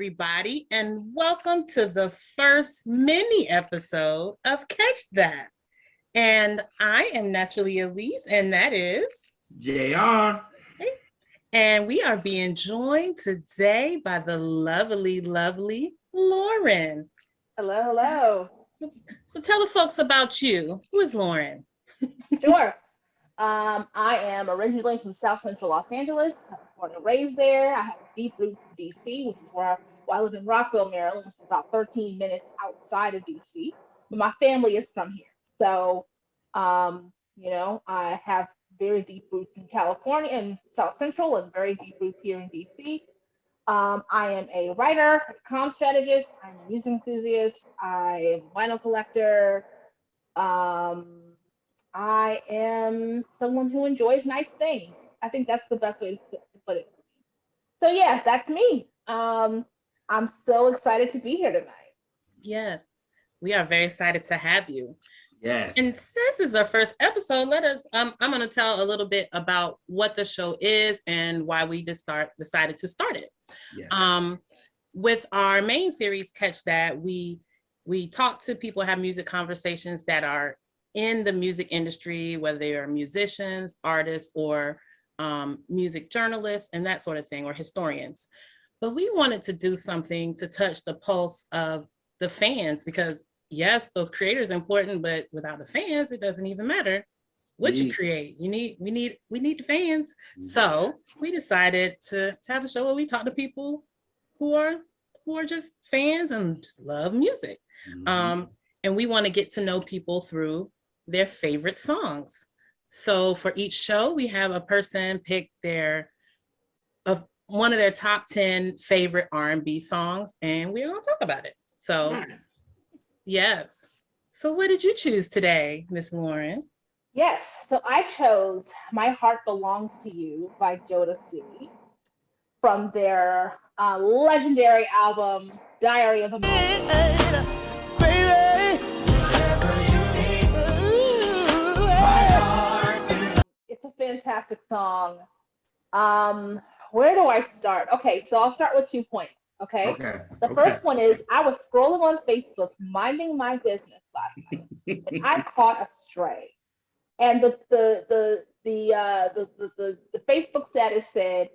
everybody, and welcome to the first mini episode of Catch That. And I am Naturally Alise, and that is JR. And we are being joined today by the lovely Loryn. Hello, hello. So tell the folks about you. Who is Loryn? Sure. I am originally from South Central Los Angeles. I was born and raised there. I have deep roots in DC, which is where I live in Rockville, Maryland, which is about 13 minutes outside of DC. But my family is from here. So, I have very deep roots in California and South Central and very deep roots here in DC. I am a writer, a comm strategist. I'm a music enthusiast. I am a vinyl collector. I am someone who enjoys nice things. I think that's the best way to put it. So yeah, that's me. I'm so excited to be here tonight. Yes, we are very excited to have you. Yes. And since it's our first episode, I'm going to tell a little bit about what the show is and why we decided to start it. Yeah. With our main series, Catch That, we talk to people, have music conversations that are in the music industry, whether they are musicians, artists, or music journalists, and that sort of thing, or historians. But we wanted to do something to touch the pulse of the fans, because yes, those creators are important, but without the fans, it doesn't even matter what you create. We need the fans. So we decided to have a show where we talk to people who are just fans and just love music. And we want to get to know people through their favorite songs. So for each show, we have a person pick one of their top 10 favorite R&B songs, and we're going to talk about it. So yes. So what did you choose today, Miss Loryn? Yes, so I chose My Heart Belongs to You by Jodeci from their legendary album, Diary of a Madman. It's a fantastic song. Where do I start? Okay, so I'll start with 2 points. Okay. The first one is I was scrolling on Facebook, minding my business last night, and I caught a stray. And the Facebook status said,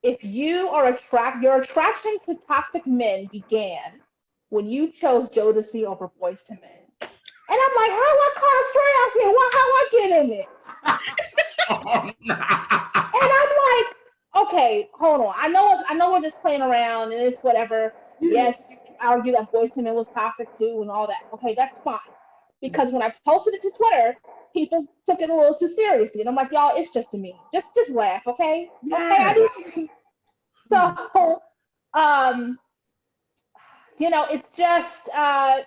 if your attraction to toxic men began when you chose Jodeci over Boyz II Men. And I'm like, how do I caught a stray out here? How I get in it? And I'm like, okay, hold on. I know we're just playing around and it's whatever. Yes, you can argue that Boyz II Men was toxic too and all that. Okay, that's fine. Because when I posted it to Twitter, people took it a little too seriously. And I'm like, y'all, it's just a meme. Just laugh, okay? Yeah. Okay. So it's just I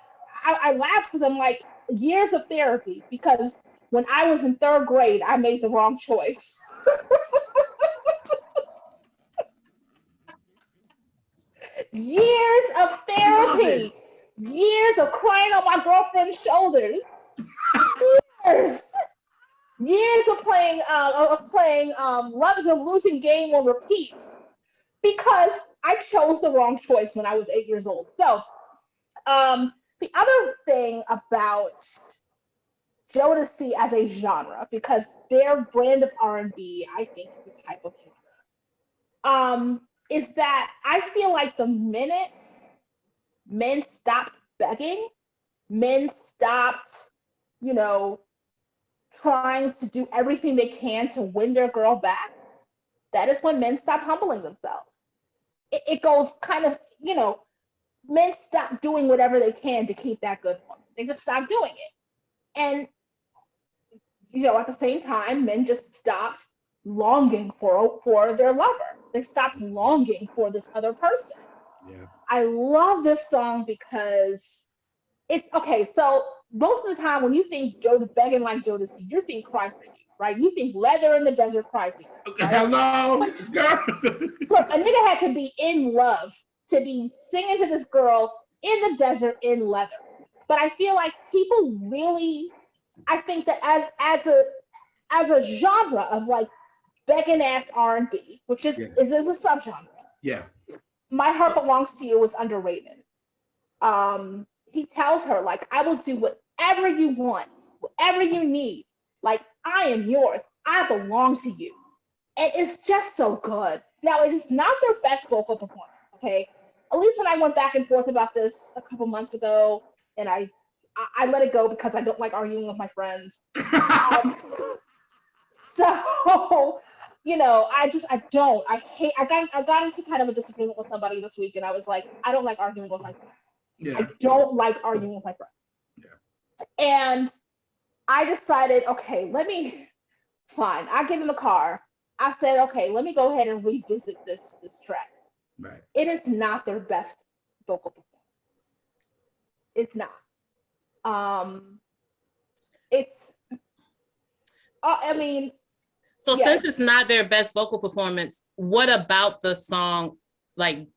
laugh because I'm like, years of therapy, because when I was in 3rd grade, I made the wrong choice. Years of therapy, years of crying on my girlfriend's shoulders, years of playing Love is a Losing Game on repeat, because I chose the wrong choice when I was 8 years old. So the other thing about Jodeci as a genre, because their brand of R&B, I think, is a type of genre, is that I feel like the minute men stopped begging, men stopped, trying to do everything they can to win their girl back, that is when men stop humbling themselves. It goes kind of, men stop doing whatever they can to keep that good woman. They just stop doing it. And, at the same time, men just stopped longing for their lover. They stopped longing for this other person. Yeah. I love this song because it's okay. So most of the time when you think begging like Jodeci, you think Cry For You, right? You think Leather in the Desert, Cry For You. Right? Hello, girl. Look, a nigga had to be in love to be singing to this girl in the desert in leather. But I feel like people really, I think that as a genre of like begging ass R&B, which is a subgenre, Yeah. My Heart Belongs to You was underrated. He tells her, like, I will do whatever you want, whatever you need. Like, I am yours. I belong to you. And it's just so good. Now, it is not their best vocal performance, okay? Elise and I went back and forth about this a couple months ago, and I let it go because I don't like arguing with my friends. So, I got into kind of a disagreement with somebody this week, and I was like, I don't like arguing with my friends. Yeah. I don't like arguing with my friends. Yeah. And I decided, okay, fine. I get in the car. I said, okay, let me go ahead and revisit this track. Right. It is not their best vocal performance. It's not. It's. I mean. So yeah. since it's not their best vocal performance, what about the song like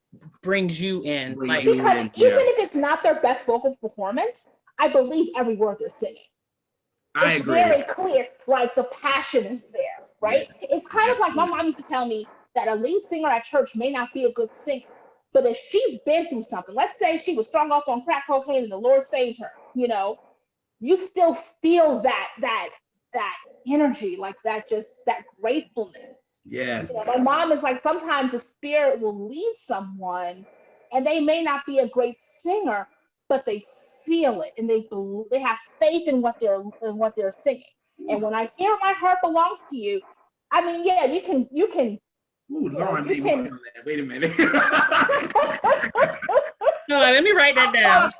brings you in? Like, because even if it's not their best vocal performance, I believe every word they're singing. I It's agree. very clear, like the passion is there, right? Yeah. It's kind of like my mom used to tell me that a lead singer at church may not be a good singer, but if she's been through something, let's say she was strung off on crack cocaine and the Lord saved her, you still feel that energy, like that gratefulness. Yes. My mom is like, sometimes the Spirit will lead someone, and they may not be a great singer, but they feel it, and they have faith in what they're singing. And when I hear My Heart Belongs to You, I mean, yeah, you can. Ooh, Loryn made me feel that. Wait a minute. no, let me write that down.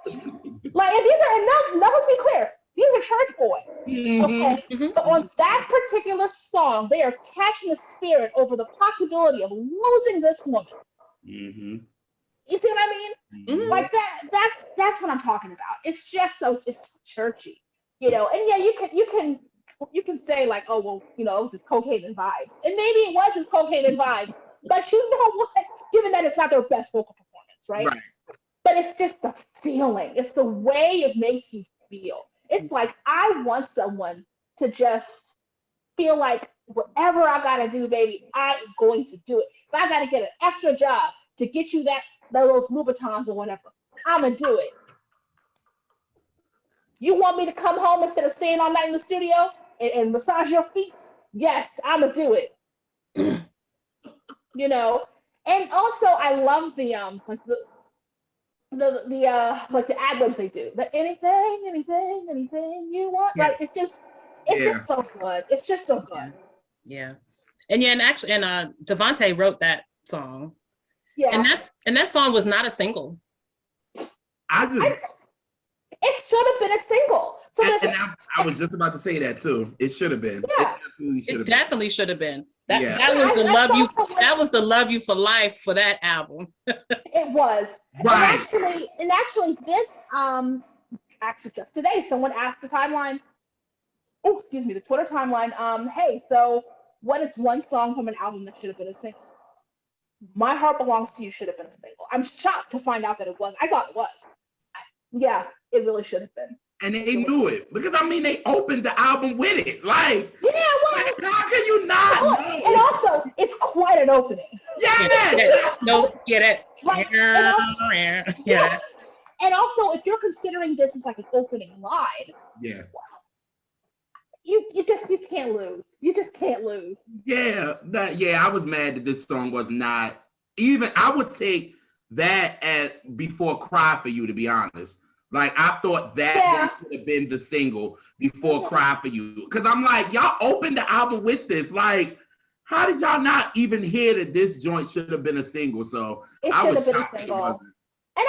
Like, and these are let's be clear. These are church boys. Mm-hmm. Okay. Mm-hmm. But on that particular song, they are catching the Spirit over the possibility of losing this woman. Mm-hmm. You see what I mean? Mm-hmm. Like that's what I'm talking about. It's just it's churchy, and yeah, you can say like, oh well, it was just cocaine and vibes, and maybe it was just cocaine and vibes, but you know what? Given that it's not their best vocal performance, right? But it's just the feeling. It's the way it makes you feel. It's like, I want someone to just feel like whatever I gotta do, baby, I'm going to do it. If I gotta get an extra job to get you those Louboutins or whatever, I'm gonna do it. You want me to come home instead of staying all night in the studio and massage your feet? Yes, I'm gonna do it. And also I love the like the ad libs they do. The anything you want. Yeah. Like it's just so good. It's just so good. Yeah. And actually Devontae wrote that song. Yeah. And that song was not a single. It should have been a single. So I was just about to say that too. It should have been. Yeah. It definitely should have been. That was the Love You for Life for that album. It was. Right. And actually this actually just today someone asked the timeline. Oh, excuse me, the Twitter timeline. Hey, so what is one song from an album that should have been a single? My Heart Belongs to You should have been a single. I'm shocked to find out that it was. I thought it was. Yeah, it really should have been. And they knew it because they opened the album with it. Like, yeah, well, how can you not know? And also, it's quite an opening. Yeah. Yeah. And also, if you're considering this as like an opening line, yeah, you can't lose. You just can't lose. Yeah, I was mad that this song was not even. I would take that at before Cry for You, to be honest. Like, I thought that would have been the single before Cry for You. Because I'm like, y'all opened the album with this. Like, how did y'all not even hear that this joint should have been a single? So I was shocked it wasn't. And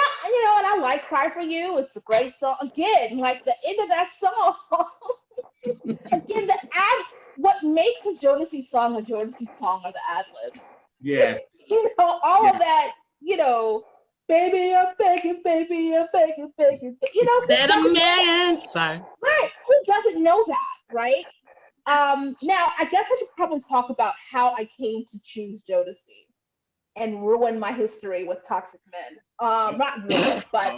I like Cry for You. It's a great song. Again, like the end of that song. Again, what makes a Jodeci song are the ad-libs. Yeah. All of that, baby, I'm begging, That a man. Sorry. Right. Who doesn't know that, right? Now, I guess I should probably talk about how I came to choose Jodeci and ruin my history with toxic men. Not ruin, but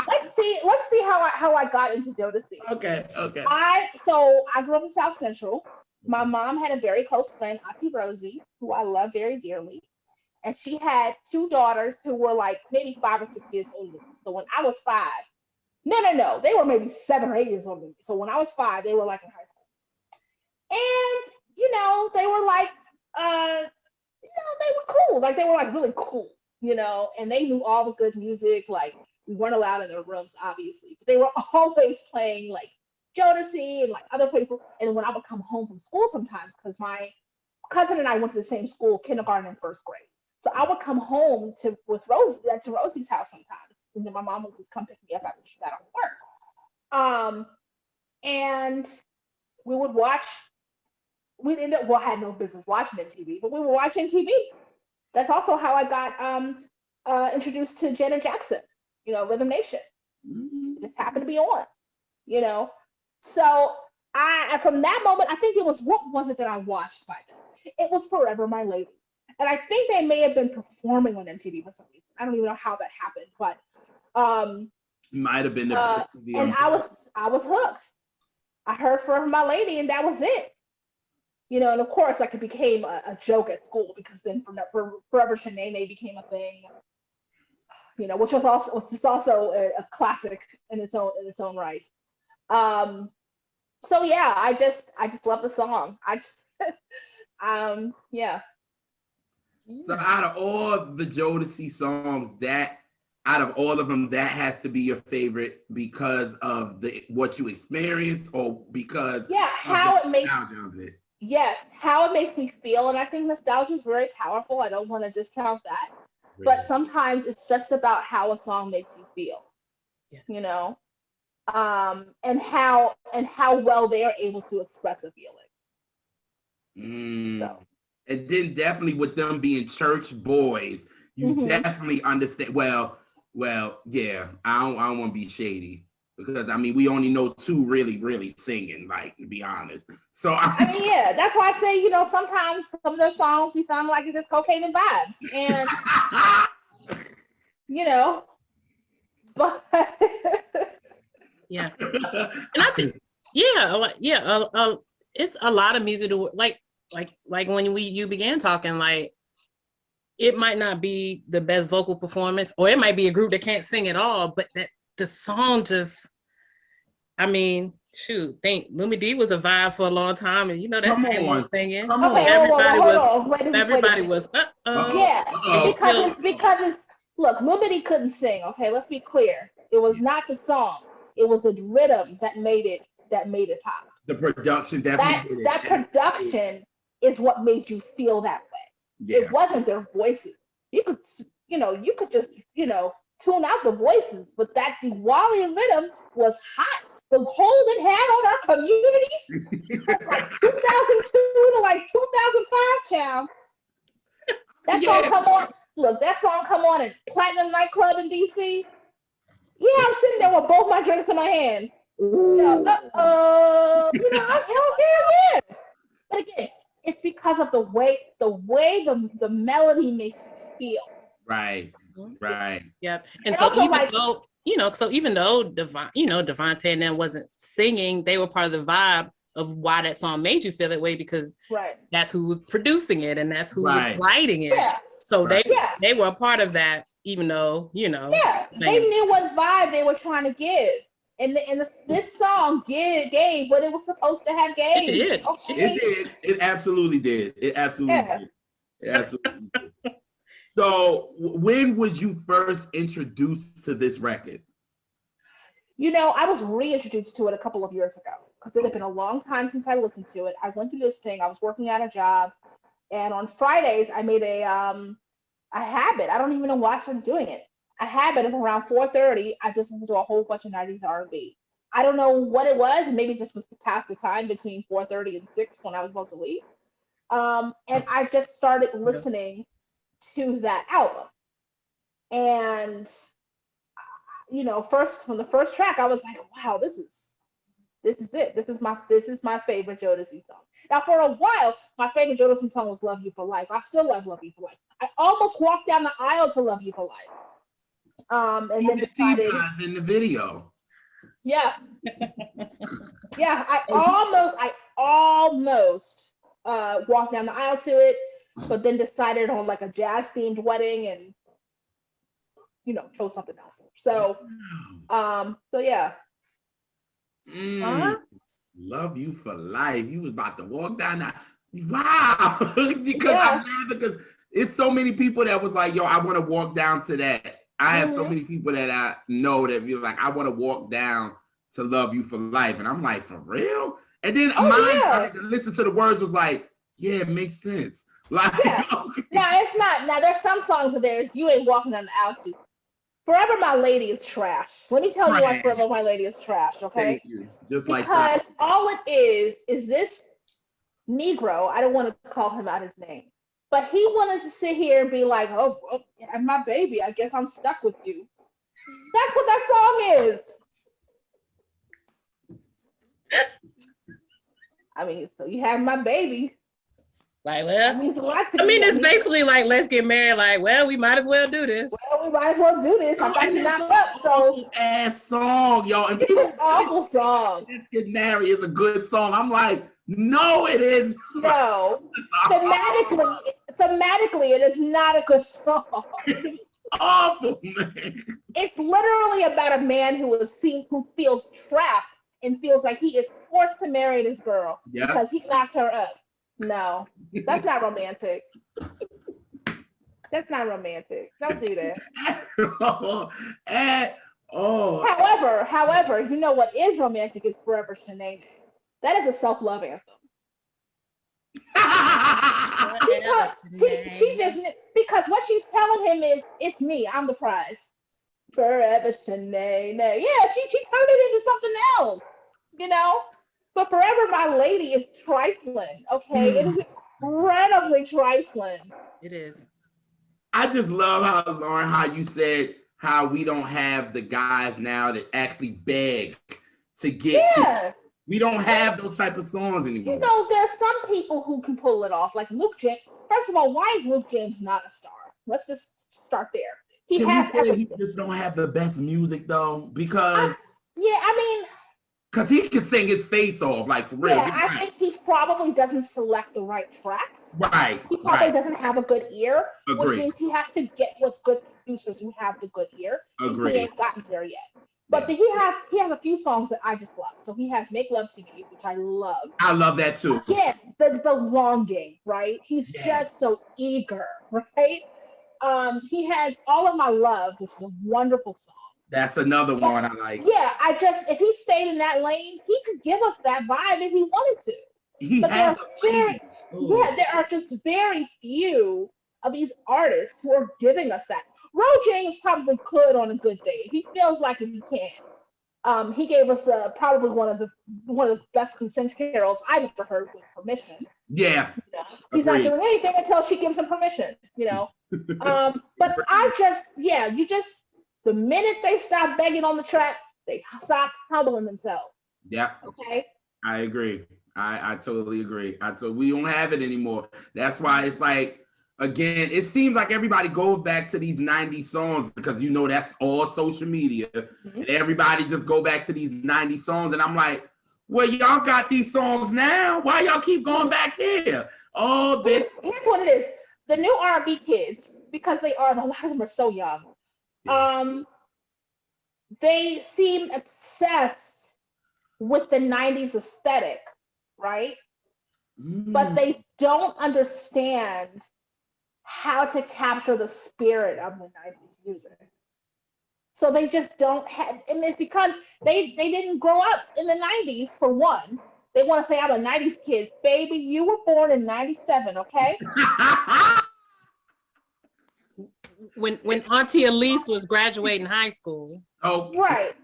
let's see how I got into Jodeci. Okay. I grew up in South Central. My mom had a very close friend, Auntie Rosie, who I love very dearly. and she had two daughters who were like maybe 5 or 6 years older than me. So when I was 5, no, they were maybe 7 or 8 years older than me. So when I was 5, they were like in high school, and they were like, they were cool, like they were like really cool, and they knew all the good music. Like we weren't allowed in their rooms, obviously, but they were always playing like Jodeci and like other people. And when I would come home from school sometimes, because my cousin and I went to the same school, kindergarten and first grade. So I would come home to Rosie's house sometimes, and then my mom would just come pick me up after she got off work. And we would watch. We'd end up. Well, I had no business watching MTV, but we were watching TV. That's also how I got introduced to Janet Jackson. Rhythm Nation. It just happened to be on. So from that moment, I think what was it that I watched by then? It was Forever My Lady. And I think they may have been performing on MTV for some reason. I don't even know how that happened, but might have been and I was hooked. I heard Forever My Lady, and that was it. And of course, like it became a joke at school, because then from that Forever Shanae became a thing. Which was also a classic in its own right. So yeah, I just love the song. Yeah. So out of all the Jodeci songs, out of all of them, that has to be your favorite because of what you experienced, or because how it makes of it. Yes, how it makes me feel, and I think nostalgia is very powerful. I don't want to discount that, but sometimes it's just about how a song makes you feel. Yes. And how well they are able to express a feeling. So. And then definitely with them being church boys, you definitely understand. Well, yeah. I don't want to be shady, because we only know two really singing, like, to be honest. So yeah, that's why I say, sometimes some of their songs we sound like it's just cocaine and vibes, and but yeah, and I think it's a lot of music to like when you began talking, like it might not be the best vocal performance, or it might be a group that can't sing at all, but that the song just, think Lumi D was a vibe for a long time, and that man was singing. Everybody was because it's look, Lumi D couldn't sing. Okay, let's be clear. It was not the song; it was the rhythm that made it pop. The production definitely that production is what made you feel that way. Yeah. It wasn't their voices. You could just tune out the voices, but that Diwali rhythm was hot. The hold it had on our communities from like 2002 to like 2005, child. That song come on. Look, that song come on at Platinum nightclub in DC. Yeah, I'm sitting there with both my drinks in my hand. Hell yeah. But again, it's because of the way the melody makes you feel. Right. Yep. And so even though Devontae and them wasn't singing, they were part of the vibe of why that song made you feel that way, because that's who was producing it and that's who was writing it. Yeah. So they were a part of that, even though, they knew what vibe they were trying to give. And this song gave what it was supposed to have gave. It did. Okay. It did. It absolutely did. It absolutely did. It absolutely did. So when was you first introduced to this record? I was reintroduced to it a couple of years ago, because it had been a long time since I listened to it. I went through this thing. I was working at a job, and on Fridays I made a habit. I don't even know why I started doing it. A habit of around 4:30, I just listened to a whole bunch of 90s R&B. I don't know what it was. Maybe it just was to pass the time between 4:30 and 6 when I was supposed to leave. And I just started listening to that album. And, from the first track, I was like, wow, this is it. This is my favorite Jodeci song. Now, for a while, my favorite Jodeci song was Love You for Life. I still love Love You for Life. I almost walked down the aisle to Love You for Life. And then decided in the video. Yeah. Yeah, I almost walked down the aisle to it. but then decided on like a jazz themed wedding and chose something else. So yeah. Mm, love you for life. You was about to walk down that. Wow. Because I'm mad because it's so many people that was like, yo, I want to walk down to that. I have so many people that I know that be like, I want to walk down to Love You for Life. And I'm like, for real? And then mine, listen to the words, was like, yeah, it makes sense. Like, okay. Now it's not. Now there's some songs of theirs you ain't walking on the outside. Forever My Lady is trash. Let me tell you why Forever My Lady is trash, okay? Thank you. Just because like all it is this Negro, I don't want to call him out his name, but he wanted to sit here and be like, oh, and my baby, I guess I'm stuck with you. That's what that song is. I mean, so you have my baby. Like, well, means a lot to I mean, me. it's basically like, let's get married. Like, well, we might as well do this. Well, we might as well do this. I got you knocked up, so. Ass song, y'all. And it's an awful song. Let's Get Married is a good song. I'm like, no, it is. No. Thematically, it is not a good song. It's awful, man. It's literally about a man who feels trapped and feels like he is forced to marry this girl because he knocked her up. No, that's not romantic. That's not romantic. Don't do that. However, you know what is romantic is Forever Shanae. That is a self-love anthem. Because what she's telling him is, it's me, I'm the prize. Forever Shanae. Yeah, she turned it into something else, But Forever My Lady is trifling, okay? It is incredibly trifling. It is. I just love how you said how we don't have the guys now that actually beg to get to. We don't have those type of songs anymore. There's some people who can pull it off, like Luke James. First of all, why is Luke James not a star? Let's just start there. He just don't have the best music though, because because he can sing his face off, like for real. Yeah, I think he probably doesn't select the right tracks. Right. He probably doesn't have a good ear, Agree. Which means he has to get with good producers who have the good ear. Agree. He ain't gotten there yet. But he has a few songs that I just love. So he has Make Love to Me, which I love. I love that too. Again, the longing, right? He's just so eager, right? He has All of My Love, which is a wonderful song. That's another one I like. Yeah, if he stayed in that lane, he could give us that vibe if he wanted to. There are just very few of these artists who are giving us that. Ro James probably could on a good day. He feels like if he can. He gave us probably one of the best consent carols I've ever heard with permission. Yeah. He's not doing anything until she gives him permission, But the minute they stop begging on the track, they stop humbling themselves. Yeah. Okay. I agree. I totally agree. We don't have it anymore. That's why it's like, again, it seems like everybody goes back to these 90s songs because that's all social media. And everybody just go back to these 90s songs. And I'm like, well, y'all got these songs now. Why y'all keep going back here? Oh, this. Here's what it is. The new R&B kids, because a lot of them are so young. They seem obsessed with the 90s aesthetic, right? But they don't understand how to capture the spirit of the 90s music. So they just don't have, and it's because they didn't grow up in the 90s, for one. They want to say, I'm a 90s kid. Baby, you were born in 97, okay? When Auntie Alise was graduating high school. Oh, right.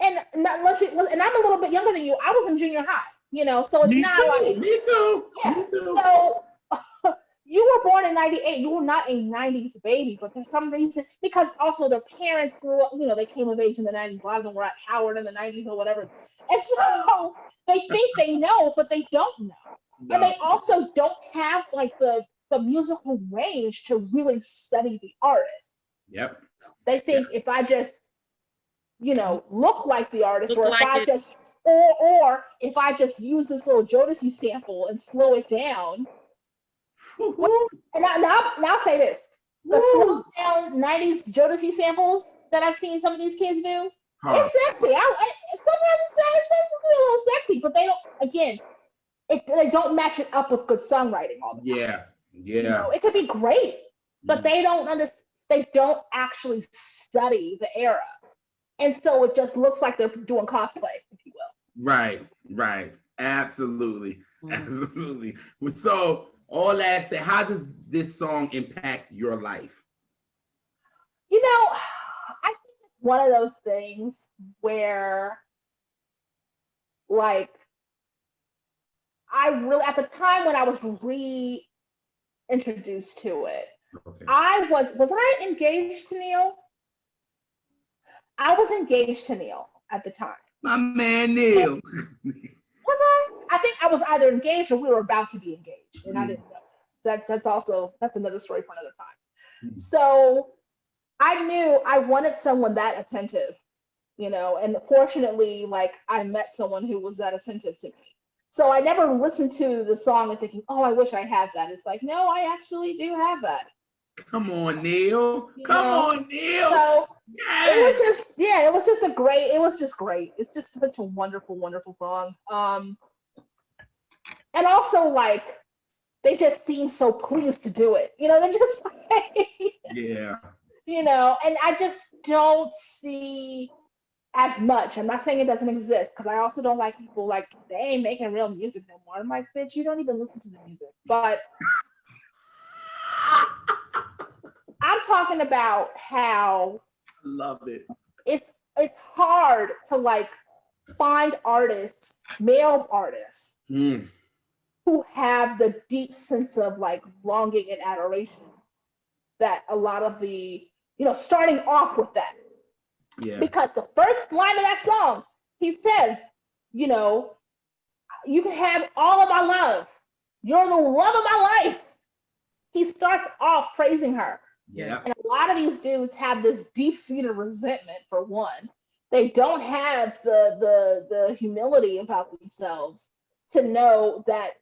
And I'm a little bit younger than you. I was in junior high, so it's Me too. Yeah. Me too. So you were born in 98. You were not a 90s baby, but there's some reason, because also their parents grew up, they came of age in the 90s. A lot of them were at Howard in the 90s or whatever. And so they think they know, but they don't know. No. And they also don't have like the musical range to really study the artist. Yep. They think if I just, look like the artist, or if I just use this little Jodeci sample and slow it down, Woo-hoo. And now I'll say this: the slow down '90s Jodeci samples that I've seen some of these kids do, Horrible. it's sexy. Sometimes it's a little sexy, but they don't. Again, they don't match it up with good songwriting all the time. Yeah. You know, it could be great, but they don't They don't actually study the era, and so it just looks like they're doing cosplay, if you will. Right. Absolutely. Absolutely. So all that said, how does this song impact your life? You know, I think it's one of those things where, like, I really, at the time when I was reintroduced to it, Okay. was I engaged to Neil? I was engaged to Neil at the time. My man Neil. Was I? I think I was either engaged or we were about to be engaged, and I didn't know. That's another story for another time. So I knew I wanted someone that attentive, you know, and fortunately, like, I met someone who was that attentive to me. So I never listened to the song and thinking, oh, I wish I had that. It's like, no, I actually do have that. Come on, Neil. Come on, Neil. So yes. it was just great. It's just such a wonderful, wonderful song. And also, like, they just seem so pleased to do it. You know, they're just like, yeah. You know, and I just don't see as much. I'm not saying it doesn't exist, because I also don't like people like, they ain't making real music no more. I'm like, bitch, you don't even listen to the music. But I'm talking about how I love it. It's hard to, like, find artists, male artists, who have the deep sense of, like, longing and adoration that a lot of the, you know, starting off with that. Yeah. Because the first line of that song, he says, you know, you can have all of my love. You're the love of my life. He starts off praising her. Yeah. And a lot of these dudes have this deep-seated resentment, for one. They don't have the humility about themselves to know that,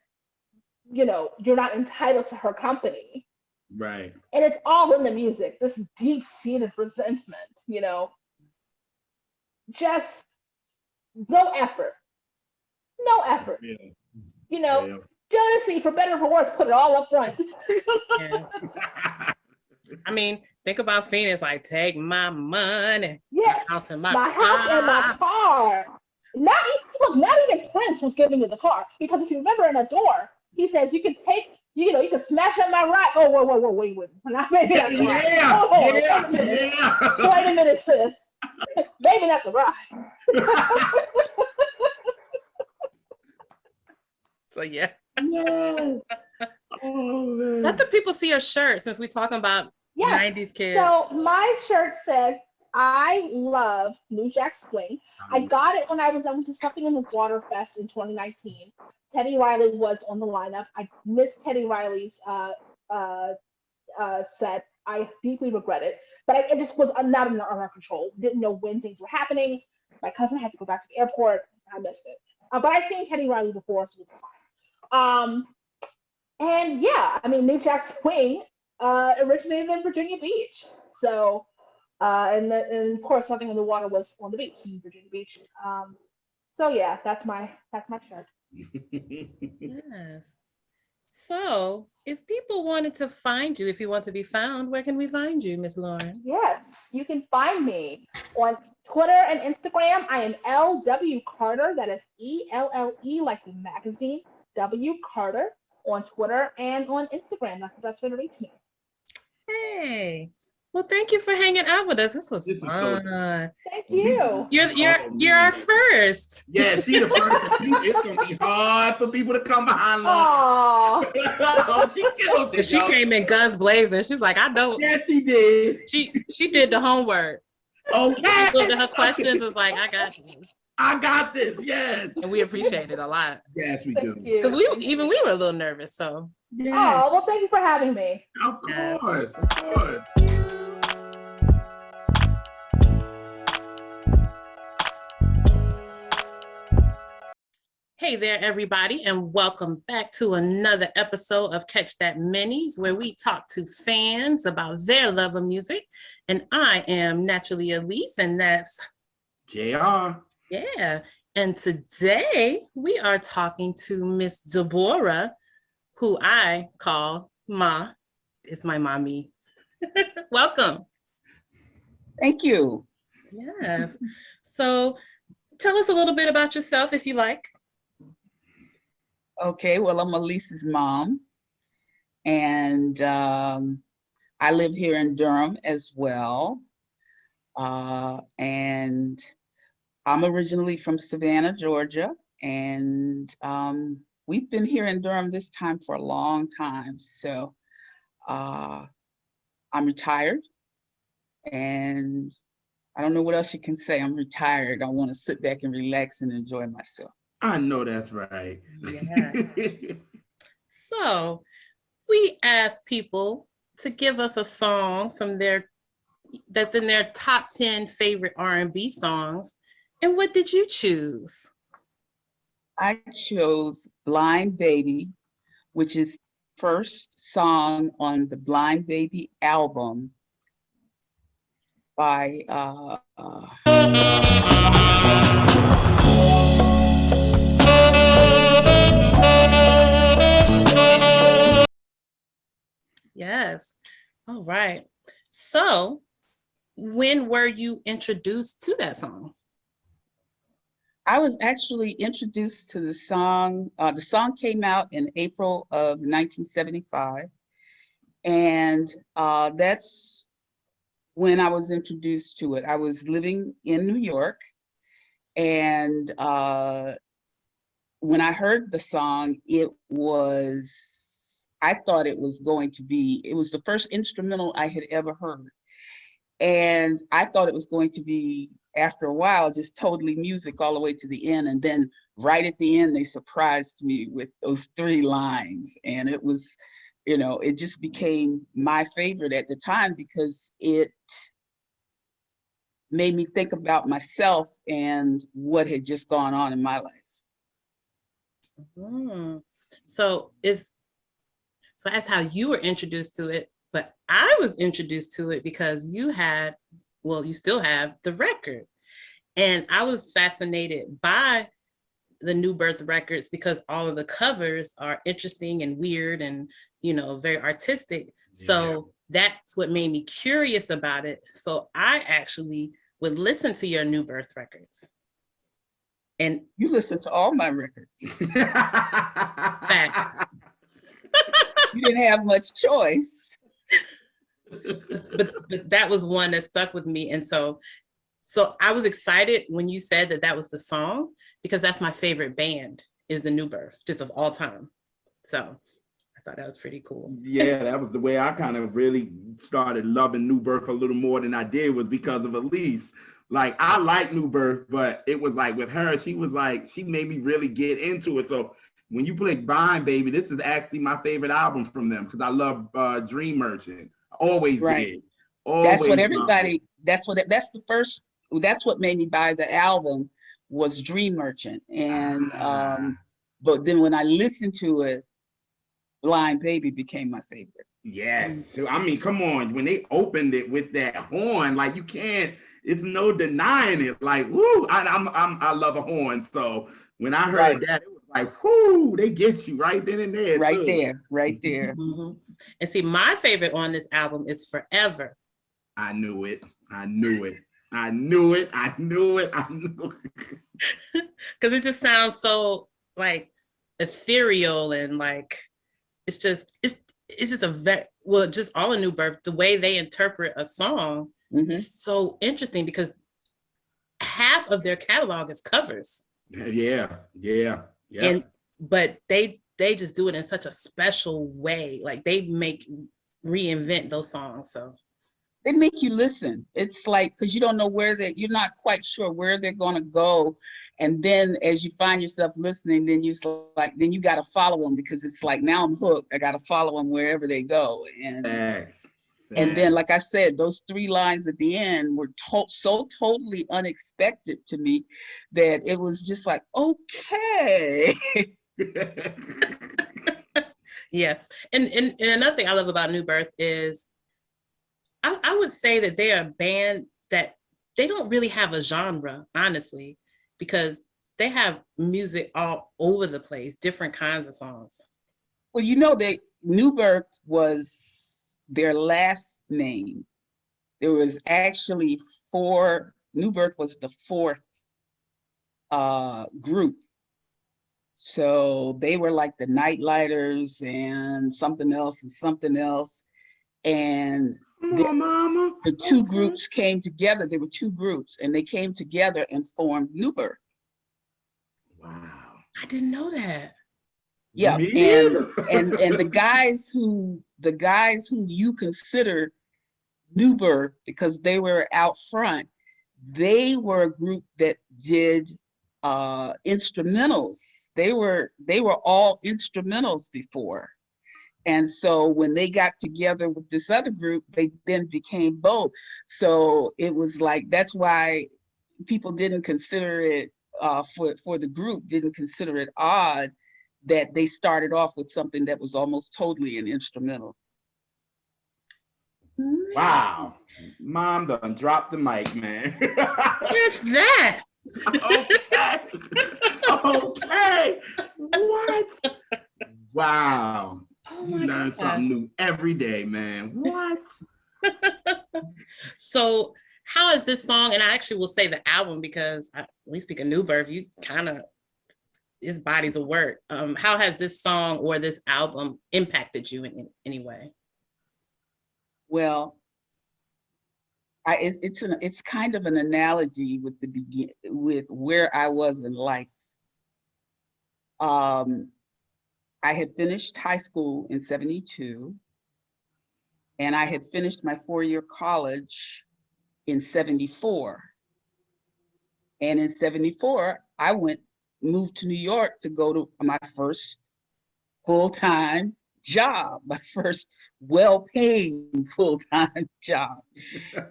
you know, you're not entitled to her company. Right. And it's all in the music, this deep-seated resentment, you know. Just no effort. No effort. Yeah. You know, Jodeci, for better or for worse, put it all up front. Yeah. I mean, think about Phoenix, like, take my money, Yeah, my house and my house and my car. Not even Prince was giving you the car, because if you remember in Adore, he says you can take, you know, you can smash up my ride. Oh, wait. Maybe not the ride. Wait a minute, sis. Maybe not the ride. So yeah. No. Let the people see your shirt, since we're talking about 90s kids. So my shirt says, I love New Jack Swing. I got it when I went to something in the Waterfest in 2019. Teddy Riley was on the lineup. I missed Teddy Riley's set. I deeply regret it, but it just was not under our control. Didn't know when things were happening. My cousin had to go back to the airport. I missed it. But I've seen Teddy Riley before, so it's fine. And yeah, I mean, New Jack Swing originated in Virginia Beach. So, and of course, Something in the Water was on the beach in Virginia Beach. So yeah, that's my shirt. Yes. So, if people wanted to find you, if you want to be found, where can we find you, Miss Loryn? Yes, you can find me on Twitter and Instagram. I am LW Carter. That is ELLE, like the magazine. W Carter on Twitter and on Instagram. That's the best way to reach me. Hey. Well, thank you for hanging out with us. This was fun. Thank you. You're our first. Yeah, she the first. It's gonna be hard for people to come behind. She came in guns blazing. She's like, I know. Yeah, she did. She did the homework. Okay. She looked at her questions. It's like, I got this. Yes. And we appreciate it a lot. Yes, we do. Because we were a little nervous. So. Yeah. Oh, well, thank you for having me. Of course. Of course. Hey there, everybody, and welcome back to another episode of Catch That Minis, where we talk to fans about their love of music. And I am Naturally Alise, and that's JR. Yeah. And today we are talking to Miss Deborrah, who I call Ma. It's my mommy. Welcome. Thank you. Yes. So tell us a little bit about yourself, if you like. Okay, well, I'm Elise's mom, and I live here in Durham as well. And I'm originally from Savannah, Georgia, and we've been here in Durham this time for a long time. So I'm retired, and I don't know what else you can say. I'm retired. I want to sit back and relax and enjoy myself. I know that's right. Yeah. So we asked people to give us a song from that's in their top 10 favorite R&B songs. And what did you choose? I chose Blind Baby, which is the first song on the Blind Baby album by Yes. All right. So when were you introduced to that song? I was actually introduced to the song. The song came out in April of 1975. And that's when I was introduced to it. I was living in New York. And when I heard the song, I thought it was the first instrumental I had ever heard. And I thought it was going to be, after a while, just totally music all the way to the end. And then right at the end, they surprised me with those 3 lines. And it was, it just became my favorite at the time because it made me think about myself and what had just gone on in my life. So that's how you were introduced to it, but I was introduced to it because you still have the record. And I was fascinated by the New Birth records because all of the covers are interesting and weird and, very artistic. Yeah. So that's what made me curious about it. So I actually would listen to your New Birth records. And you listen to all my records. Facts. You didn't have much choice. But that was one that stuck with me. And so I was excited when you said that was the song, because that's my favorite band, is the New Birth, just of all time. So I thought that was pretty cool. Yeah, that was the way I kind of really started loving New Birth a little more than I did, was because of Alise. Like, I like New Birth, but it was like with her, she made me really get into it. So when you play Blind Baby, this is actually my favorite album from them, because I love Dream Merchant. Always did. Always. That's what everybody, that's what made me buy the album, was Dream Merchant. And but then when I listened to it, Blind Baby became my favorite. Yes. I mean, come on. When they opened it with that horn, like, it's no denying it. Like, woo, I love a horn. So when I heard that, it was like, whoo, they get you right then and there. Right there. Mm-hmm. And see, my favorite on this album is Forever. I knew it. Because it just sounds so like ethereal, and like it's just just all a New Birth. The way they interpret a song is so interesting, because half of their catalog is covers. Yeah. But they just do it in such a special way. Like, they reinvent those songs. So they make you listen. It's like, because you don't know you're not quite sure where they're going to go. And then as you find yourself listening, then you got to follow them, because it's like, now I'm hooked. I got to follow them wherever they go. And And then, like I said, those 3 lines at the end were so totally unexpected to me that it was just like, okay. Yeah. And another thing I love about New Birth is I would say that they're a band that they don't really have a genre, honestly, because they have music all over the place, different kinds of songs. Well, you know, New Birth was their last name. There was actually 4, New Birth was the 4th group. So they were like the Nightlighters and something else and something else. And the 2 groups came together. There were 2 groups and they came together and formed New Birth. Wow. I didn't know that. Yeah. And the guys who you consider New Birth, because they were out front, they were a group that did instrumentals. They were all instrumentals before. And so when they got together with this other group, they then became both. So it was like, that's why people didn't consider it, for the group, didn't consider it odd that they started off with something that was almost totally an instrumental. Wow. Mom done dropped the mic, man. What's that? Okay. Okay. What? Wow. You learn something new every day, man. What? So how is this song, and I actually will say the album, because we speak of New Birth, you kind of, his body's of work. How has this song or this album impacted you in any way? Well, it's kind of an analogy with with where I was in life. I had finished high school in 72, and I had finished my 4-year college in 74. And in 74, I moved to New York to go to my first full-time job, my first well-paying full-time job.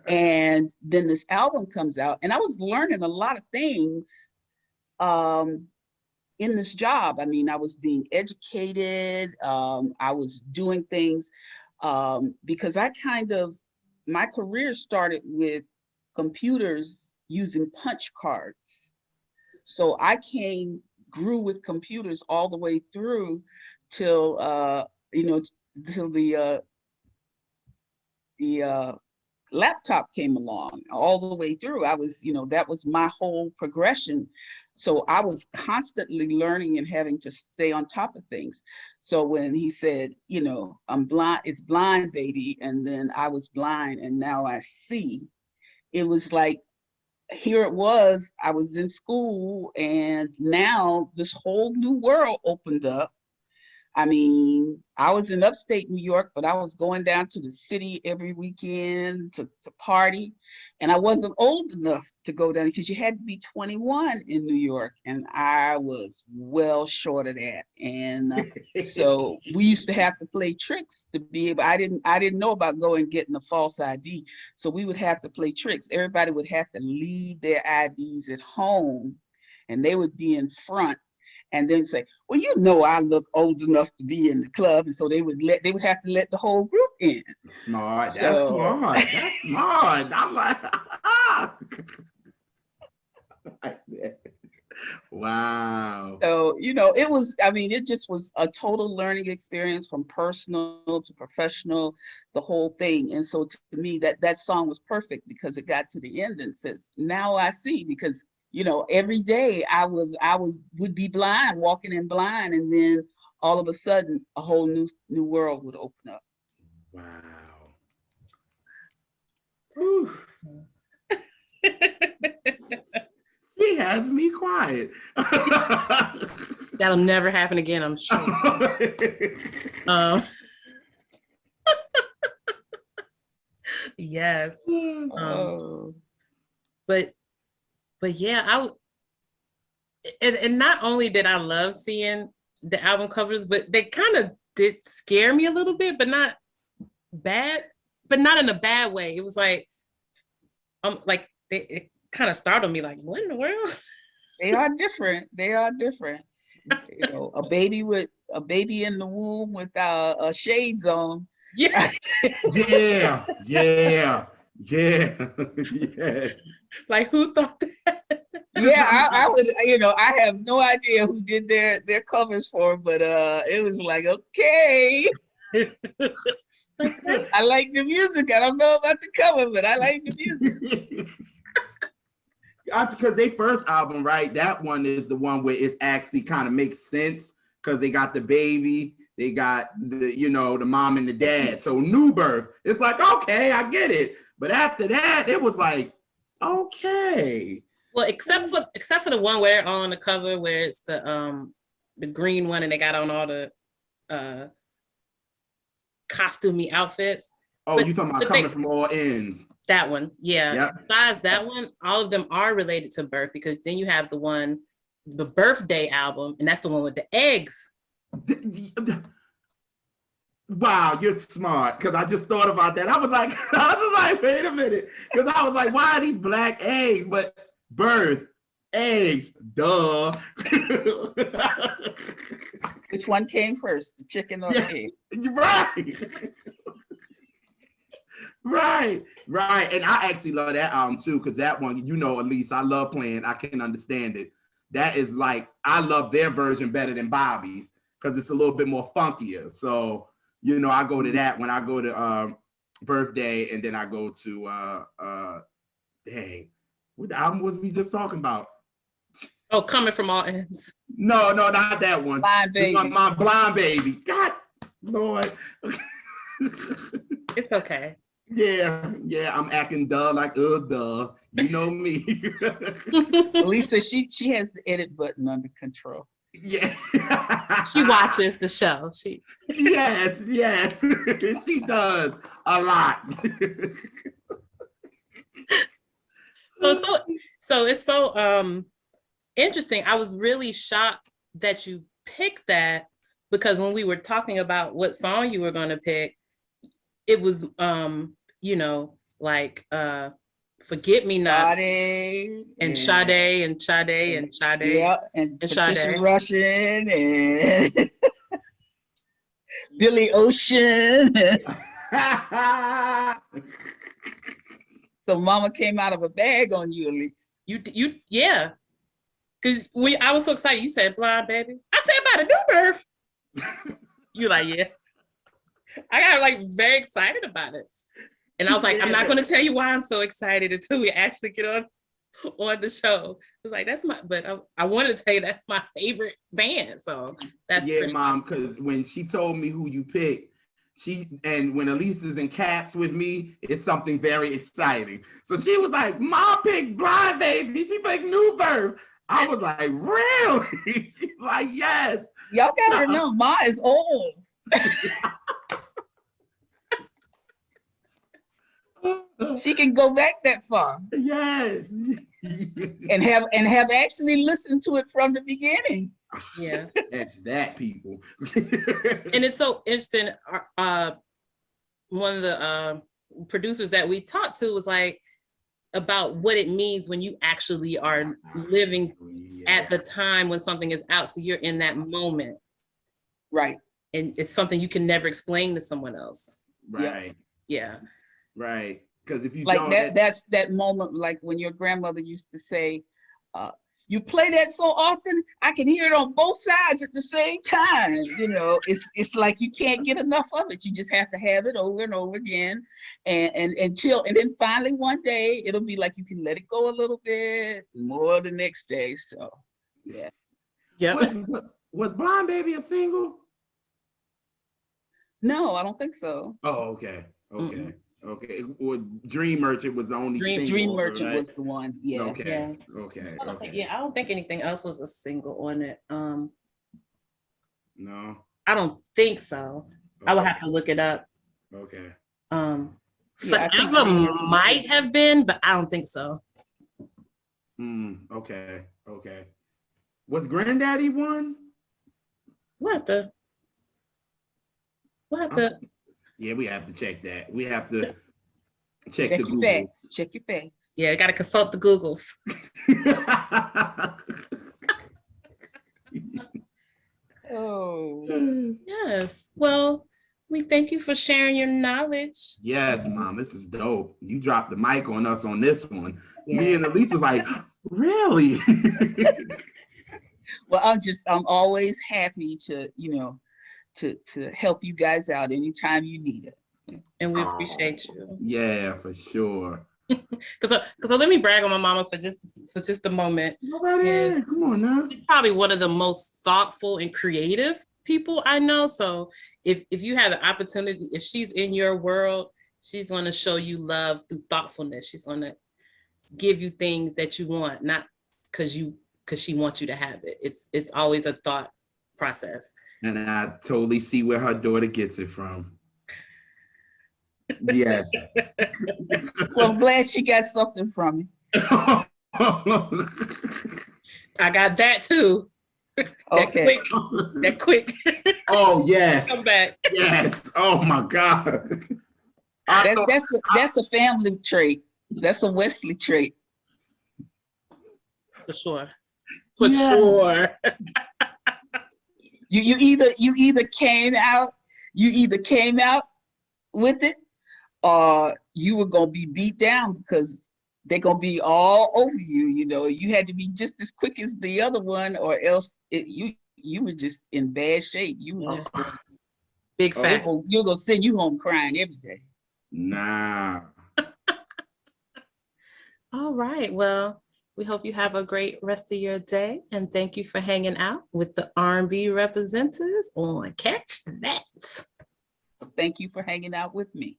And then this album comes out, and I was learning a lot of things in this job. I mean, I was being educated. I was doing things because my career started with computers using punch cards. So I grew with computers all the way through till the laptop came along. All the way through, I was, that was my whole progression. So I was constantly learning and having to stay on top of things. So when he said, I'm blind, it's blind, baby, and then I was blind and now I see, it was like, here it was, I was in school, and now this whole new world opened up. I mean, I was in upstate New York, but I was going down to the city every weekend to party. And I wasn't old enough to go down because you had to be 21 in New York. And I was well short of that. And so we used to have to play tricks to be able, I didn't know about going and getting a false ID. So we would have to play tricks. Everybody would have to leave their IDs at home, and they would be in front. And then say, well, I look old enough to be in the club. And so they would have to let the whole group in. Smart. That's smart. That's smart. I'm like, wow. So, it just was a total learning experience, from personal to professional, the whole thing. And so to me, that song was perfect because it got to the end and says, now I see, because every day I would be blind, walking in blind, and then all of a sudden a whole new world would open up. Wow. She has me quiet. That'll never happen again, I'm sure. Yes. But yeah, and not only did I love seeing the album covers, but they kind of did scare me a little bit, but not bad. but not in a bad way. It was like it kind of startled me, like, what in the world? They are different. They are different. You know, a baby in the womb with shades on. Yeah. Yeah, yeah, yeah, yeah. Like, who thought that? Yeah, I would, you know, I have no idea who did their covers for, but it was like, okay. Like, that's I like the music. I don't know about the cover, but I like the music. That's because they first album, right? That one is the one where it's actually kind of makes sense because they got the baby, they got the, you know, the mom and the dad. So New Birth, it's like, okay, I get it. But after that, it was like, okay. well, except for the one where on the cover where it's the green one and they got on all the costumey outfits. Oh, But you talking about coming from all ends. That one, yeah. Yep. Besides that one, all of them are related to birth, because then you have the birthday album, and that's the one with the eggs. Wow, you're smart. Because I just thought about that. I was like, wait a minute. Because I was like, why are these black eggs? But birth, eggs, duh. Which one came first, the chicken or the egg? Right. Right. And I actually love that album too, because that one, you know, Alise, I love playing. I can understand it. That is like, I love their version better than Bobby's because it's a little bit more funkier. So, you know, I go to that when I go to Birthday, and then I go to dang, what album was we just talking about? Oh, Coming From All Ends. No, not that one. Blind Baby. My Blind Baby. God, Lord. It's okay. Yeah, I'm acting duh like duh. You know me. Lisa, she has the edit button under control. Yeah. She watches the show. Yes. She does a lot. So it's so interesting. I was really shocked that you picked that, because when we were talking about what song you were going to pick, it was you know, like Forget Me Not Sade and Sade and Sade and Sade. Yeah, and Patricia Sade. Russian and Billy Ocean. So Mama came out of a bag on you, Alise. You yeah. Because I was so excited. You said Blind Baby. I said about a new birth. You like, yeah. I got like very excited about it. And I was like, I'm not going to tell you why I'm so excited until we actually get on the show. It's like, I wanted to tell you that's my favorite band. So that's Mom, because when she told me who you picked, and when Alise is in caps with me, it's something very exciting. So she was like, Mom picked Blind Baby. She picked New Birth. I was like, really? She's like, yes. Y'all gotta remember, Ma is old. She can go back that far. Yes. and have actually listened to it from the beginning. Yeah. That's that, people. And it's so interesting. One of the producers that we talked to was like, about what it means when you actually are living at the time when something is out. So you're in that moment. Right. And it's something you can never explain to someone else. Right. Yeah. Right. Because if you like don't, that's that moment, like when your grandmother used to say, you play that so often, I can hear it on both sides at the same time. You know, it's like you can't get enough of it. You just have to have it over and over again, and then finally one day it'll be like you can let it go a little bit more the next day. So yeah. Was Blind Baby a single? No, I don't think so. Oh, okay. Okay. Well, Dream Merchant was the only single. Dream Merchant right? was the one. Yeah. Okay. Yeah. Okay. I don't think anything else was a single on it. No. I don't think so. Okay. I would have to look it up. Okay. Forever might have been, but I don't think so. Okay. Was Granddaddy one? We'll have to Yeah, we have to check that. We have to check Check the your Google. facts. Check your facts. Yeah, got to consult the Googles. Oh, Yes. Well, we thank you for sharing your knowledge. Yes, Mom, this is dope. You dropped the mic on us on this one. Me Yeah. and Elise was like, really? well, I'm always happy to, to help you guys out anytime you need it. And we appreciate you. Yeah, for sure. Cause let me brag on my mama for just a moment. Yeah, come on now. She's probably one of the most thoughtful and creative people I know. So if you have the opportunity, if she's in your world, she's going to show you love through thoughtfulness. She's going to give you things that you want, not because she wants you to have it. It's always a thought process. And I totally see where her daughter gets it from. Yes. Well, I'm glad she got something from me. I got that too. Okay. That quick. Oh yes. Come back. Yes. Oh my God. That's a family trait. That's a Wesley trait. For sure. For sure. You either came out with it, or you were gonna be beat down because they're gonna be all over you. You had to be just as quick as the other one, or else you were just in bad shape. You were just big facts. You're gonna send you home crying every day. Nah. All right. Well, we hope you have a great rest of your day, and thank you for hanging out with the R&B representatives on Catch That. Thank you for hanging out with me.